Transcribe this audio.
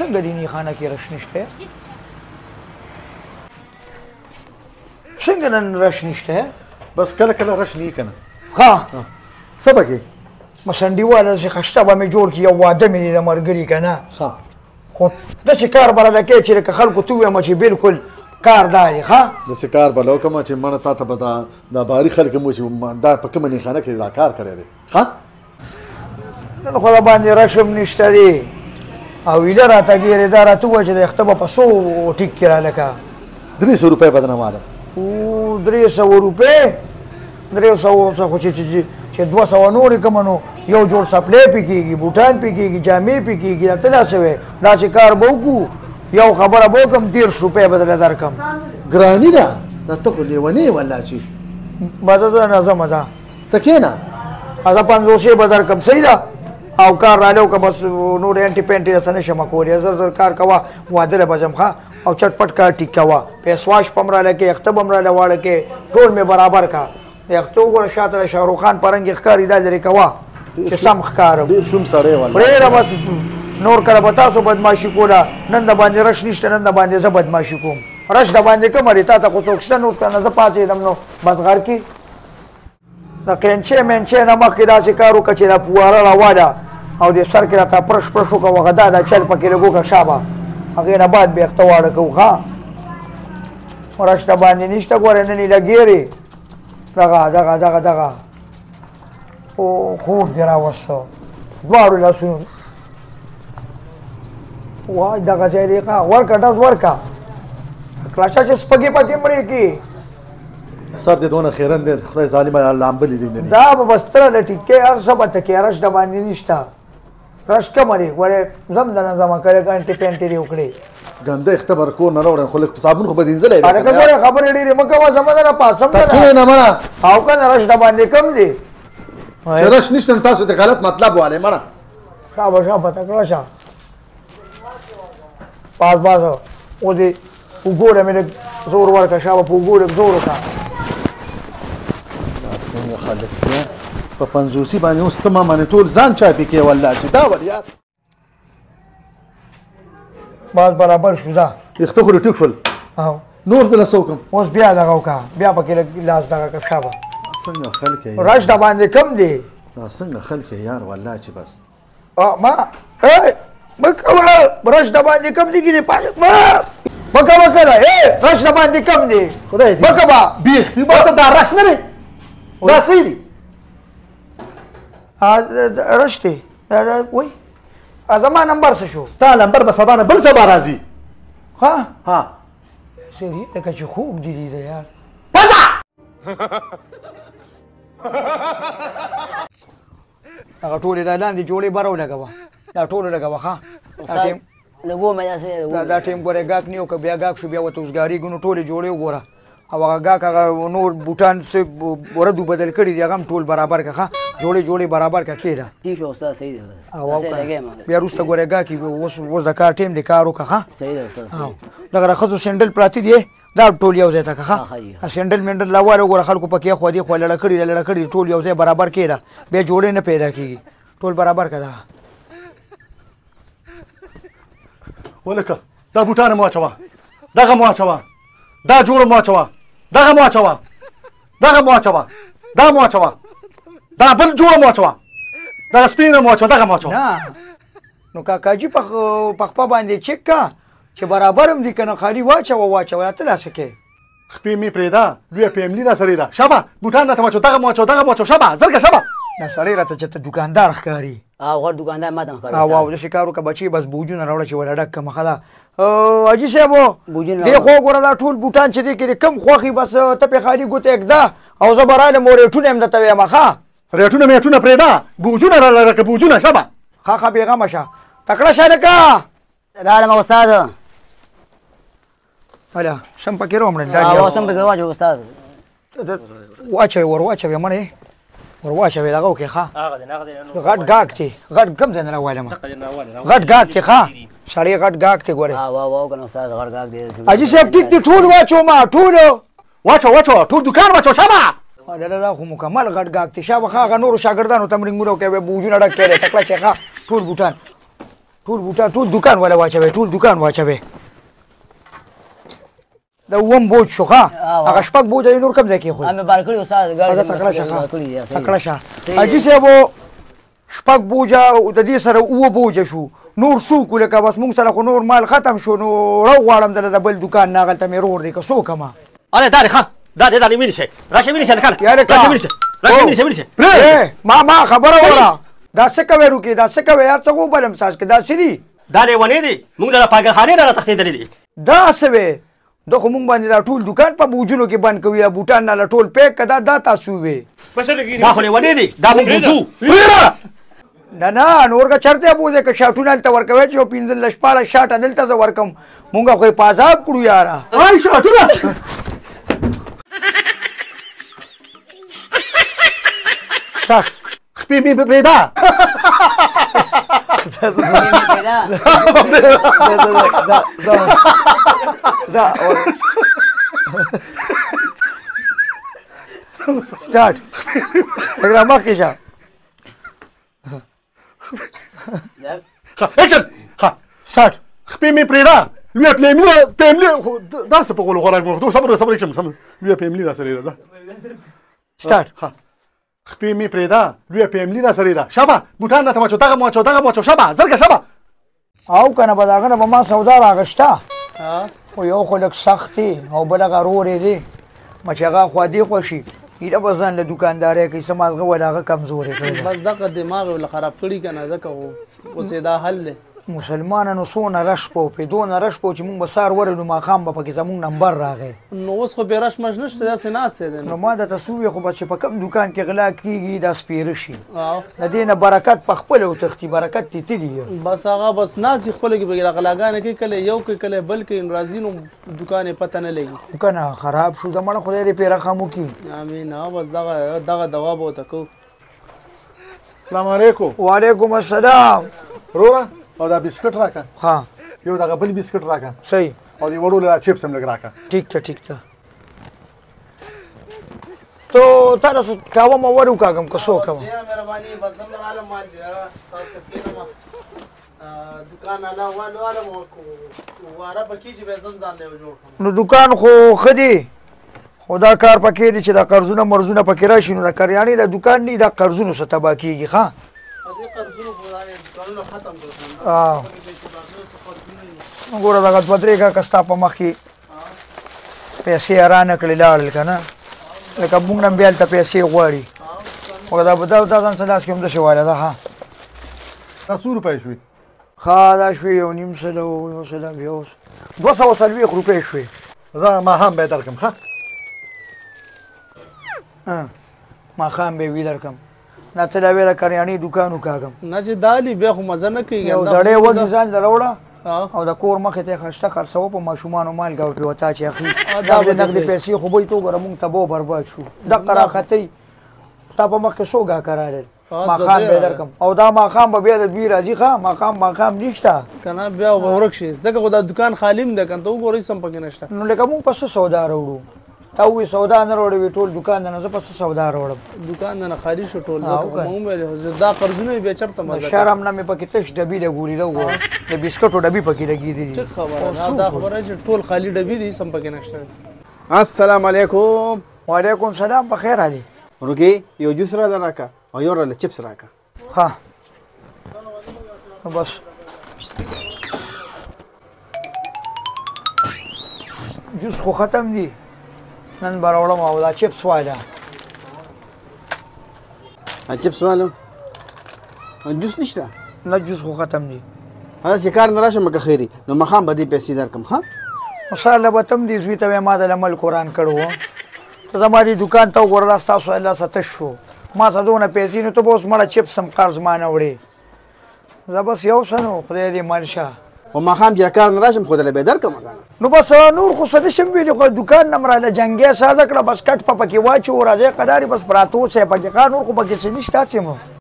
څنګه دیني خانه کې رش نشته څنګه نن رش نشته بس کله کله رش نه کنه ها څه بګي مسنډي والا چې خشته به مې جوړ کړي یو واده مې د مرګري که نه ښه خو داسې کار به راته کوې چې لکه خلکو ته ووایم چې بالکل کار دا دی ښه داسې کار به له وکړم چې مړه تا ته به دا باري خلک مو چې دا په کومه نښانه کې دا کار کړی دی ښه نن خو د باندې رشم نشته دی او ویله راته ګیرې دا راته ووایه چې د اخته به په څو ټیک کې رالکه 300 روپۍ به درنه ماله 300 روپۍ 300 خو چې 200 نورې کومه نو یو جوړ سپلی پې کېږي بوټان پې کېږي جامې پې کېږي دا ته داسې وی داسې کار به وکړو یو خبره به وکړم 30 روپۍ به درله درکړم ګراني ده دا ته خو لیونې والله چې بس زه نه ځم ځه ته کښېنه زه 500 به درکړم صحیح ده او کار رالیو که بس نور انټي پینټي رسه نه شم کولی زر زر کار کوه واده له به ځم ښه او چټپټ کار ټیک کوه پیس واش په هم راله کې اخته به هم راله واړه کې ټول مې برابر کا د اخته وګوره شاته د شاهرخ خان په رنګ ښکاري دا لرې کوه چې سم ښکارم ډېر شوم سړی والله پرېږده بس نور کله به تاسو بدماشي کوله نن د باندې رش نشته نن د باندې زه بدماشي کوم رش د باندې کومه دی تا ته خو څوک شته نور که نه زه پاڅېدم نو بس غر کې د قینچې منچې نه مخکې داسې کار وکړه چې دا پواره راواله او د سر کې راته پرش پرش وکړه وغه دا چل پکې لږ وکړه شابه هغې نه بعد بیا اخته واړه کوو ښه رش د باندې نشته ګورې نن یې لګېرې دغه او خوب دې راوسته دواړو لاسونو وای دغه ځای دی ښه ورکه ډز ورکه کلاشه چې سپږې پکې مړې کړي سر دې دونه خیرن دی خدای ظالمه لامبلې دي دا به بستره لټې کې هر څه به ته کې رش د باندې نشته رش کمه دی ګورې زم دنه زما کړی انټي پینټي دې وکړې ګنده اختبار کور نه راوړم خو لږ په صابون خو به دینځلی هلکه ګورې خبرې ډېرې مه کوه زما نه پاسم ته کښېنه مړه او که نه رش د باندې کم دی چې رش نشته نو تاسو ته غلط مطلب والی مړه شابه شابه تکړه شه پاس او دې وګوره مې لږ زور ورکړه شابه په وګوره زور وکړه څنګه خلک دی په 50 باندې اوس ته ما باندې ټول ځان چاپې کې والله چې دا ول یار باز برابر شو ځه ویښته خو دې ټیک شول نور بله څه وکړم اوس بیا دغه وکړه بیا پکې لږ لاس دغه کړه شابه څنګه خلک یې رش د باندې کم دی څنګه خلک یې یار والله چې بس ما مه کوه رش د باندې کم دی ګینې مه کوه کله رش د باندې کم دی خدای دې مه کوه بیخي بس دا رش نه دی دا څه دي رش دی وای زما نمبر څه شو ستا نمبر به سبا نه بل سبا راځي ها سری لکه چې خوب دي لیده یار پزه هغه ټولې دا لاندې جوړې بره ولګوه دا ټولو لګوه ښه دا ټیم ګورې ګاک نیو که بیا ګاک شو بیا ورته اوسګارېږو نو ټولې جوړې وګوره او هغه ګاک هغه نور بوټان څه ردو بدل کړي دي هغه هم ټول برابر کړه ښه جوړې برابر کړه کېده بیا وروسته ګورې ګاکي اوس د کار ټیم دی کار وکړه ښه دغه د ښځو سینډل پراته دي دا ټول یو ځای ته کړه ښه سینډل منډل راواله وګوره خلکو پکې خوا خوا لړه کړي ټول یو ځای برابر کېده بیا جوړې نه پیدا کېږي ټول برابر کړه ولکه دا بوټان مو اچوه دغه مو اچوه دا جوړه مو اچوه دغه مو اچوه دغه مو اچوه دا مو اچوه دا بل جوړه مو اچوه دغه سپینه مو اچوه دغه مو اچوه نه نو کاکاجي په خپه باندې چک کا چې برابر هم دي که نه خالي واچوه ته داسې کې خپې مې پرېږده لویه فیملي را سره ده شابه بوټان راته مو اچوه دغه مو اچوه دغه مو اچوه شابه زرګه شابه دا سړی راته چې ته دوکاندار ښکاري غټ دوکاندار ما ته ښکاري او داسې کار وکړه بچي بس بوجونه راوړه چې ولا ډک کړمه ښه ده حاجي صاحب دې خو ګوره دا ټول بوټان چې دی کې کم خوښي بس ته پې خالي ګوته اږده او زه به رالم او ریټونه هم درته ویم ښه ریټونه میټونه پرېږده بوجونه راکړه بوجونه شابه ښه بېغمه شه تکړه شه لکه راغلم استاد هله سم پکې راومړل سم پکې واچو استاد واچوې ور واچوې منې ور واچوې دغه وکړې ښه غټ ګاک دی غټ کوم ځای نه راوالم غټ ګاک دی ښه سړی غټ ګاک دی ګورې حاجي صاحب ټیک دی ټول واچو ما ټول واچو ټول دوکان واچو شابه دا خو مکمل غټ ګاک دی شابه ښه هغه نورو شاګردانو تمرینونه وکوې بوجونه ډک کړی تکړه چې ښه ټول بوټان ټول بوټان ټول دکان ولا واچوي ټول دکان واچوي دا اووم بوج شو ښه هغه شپږ بوجه نور کوم ځای کېښود همې بار کړي استاد هغه ګاډي تکړه شه بار ښه کړي دي، ښه. تکړه شه حاجي صاحب شپږ بوجه د دې سره اووه بوجه شو نور څوک لکه بس موږ سره خو نور مال ختم شو نو راوغواړم دله د بل دکان نه هغلته مې رور دی که څوک ما آره داري ښه داري ونیسئ راشئ ونیسئ هلکانه یا هلکه. راشئ ونیسئ راشئ ونیسئ ما خبره وره دا څه کوې روکې دا څه کوې یار څه وبلم ساز کې دا څه دي دا لیونې دي موږ له پاګلخانې نه راتښتېدلي دي دا څه وې دا خو موږ باندې دا ټول دکان په بوجونو کې بند کوي یا بوټان نه ټول پیک که دا تاسو وې دا خو لیونې دي دا موږ بوځو نه نور که چرته بوځې که شاټونه هلته ورکوې چې یو پنځلس شپاړس شاټه دلته زه ورکم مونږ خو یې په عذاب کړو یاره آی شاټونه خپې مې پرېږده سټارټ اګرا مخکې شه اجل ها سټارټ خپې مې پرېږده لویه پېملي داسې په غولو خوراک مو صبر کړم لویه پېملي راسره ده سټارټ ها خپې مې پرېږده لویه پېملي راسره ده شابه بوټان راته واچو دغه واچو شابه زرګه شابه او که نه به د هغه نه به ما سودا راغشته خو یو خو لږ سخت دی او بل هغه رورې دی چې هغه خوا دې خوشي ایله به ځان له دوکاندارۍ کوي څه مازغه وایي هغه کمزورې کړی بس دغه دماغ یې له خراب کړي که نه ځکه اوس یې دا حل دی مسلمانانو څونه رش په پې دونه رش په چې مونږ به سهار ورېدو ماښام به پکې زمونږ نمبر راغی نو اوس خو بې رش مش نشته داسې ناست دی نو ما درته څه وویل خو بس چې په کوم دوکان کې غلا کېږي دا سپېره شي او د دې نه برکت په خپله وتښتي برکت دې تلي بس هغه بس ناست خپله کې به غلاګانې کوي کله یو کوي کله بل کوي نو راځي نو دوکان یې پته نه لګي که نه خراب شو زمړه خدای دې پې رقم وکړي امین بس دغه دوا به ورته کوو السلام علیکم وعلیکم السلام وروره او دا بسکټ راکه ها یو دغه بل بسکټ راکه صحیح او دې وړو له چپس هم لږ راکه ٹھیک ته تو تا رسو کاوه ما ور وکاږم که څه وکړم مهرباني بس هم راغلم ما تاسو کېنم دوکان الله والم واره به کېږي به زم ځان دی جوړ کړم نو دوکان خو ښه دی خو دا کار پکې دی چې دا قرضونه مرضونه پکې راشي نو د کریانې د دوکان نه دا قرضونو څه تباه کېږي ښه ګوره دغه دوه درې کاکه ستا په مخ کې پیسې ارانه کړې لاړل که نه لکه موږ نه هم بیا هلته پیسې غواړي خو دا ځان څه لاس کې هم داسې واله ده ښه دا څو روپۍ شوې ښه دا شوې یو نیم سله یو سله بیا اوس 240 روپۍ شوې زه ماښام به یې درکړم ښه ماښام به یې وي درکړم نه ته لا بیا د کریانې دوکان وکاږم نه چې دالي بیا خو مزه نه کوي یو دړې وږي ځان له راوړه او د کور مخې ته یې خشته خرڅوه په ماشومانو مالګه او پیوتا چې اخلي نقدې پیسې خو به یې تو ګوره مونږ تباه برباد شو دقه راختئ ستا په مخ کې څو ګاهکه راغلل ماښام به یې درکړم او دا ماښام به بیا د دوی راځي ښه ماښام نشته که نه بیا به ورک شي ځکه خو دا دوکان خالي هم دی که نه ته وګورئ څه هم پکې نشته نو لکه مونږ په څه سودا راوړو تا ووایي سودا نه راوړې ټول دوکان نه زه په څه سودا راوړم دوکان نه خالي شو ټول دا قرضونه یې بیا چېرته مزه شرم نه مې پکې تش ډبي لګولي ده وګوره د بسکټو ډبي پکې لګېدي دي ټیک خبره دا خبره چې ټول خالي ډبي دي سم پکې نشته السلام علیکم وعلیکم سلام په خیر علي روکی یو جوس را راکا او یو را چپس راکا ها بس جوس خو ختم دي نن به راوړم او دا چپس واله چپس والو جوس نشته نه جوس خو ختم دي هغه چې کار نه راشم که خیري نو مخام به دې پیسې درکم ها مصالحه به تم دي زوی ته ما د عمل قرآن کړو ته زما دې دکان ته وګوره ستاسو الله ستش شو ما څه دونه پیسې نو ته به اوس مړه چپس هم قرض ما نه وړې زه بس یو څه نو خدای دې مل شه خو ماښام چې کار نه راشم خو دله به درکم نو بس نور خو څه نشم ویلي خو دوکان نه م راله جنګې سازه کړه بس کټ په پکې واچو راځئ قدارې بس پراته اوسئ پکې ښه نور خو پکې څه نشته هسې مو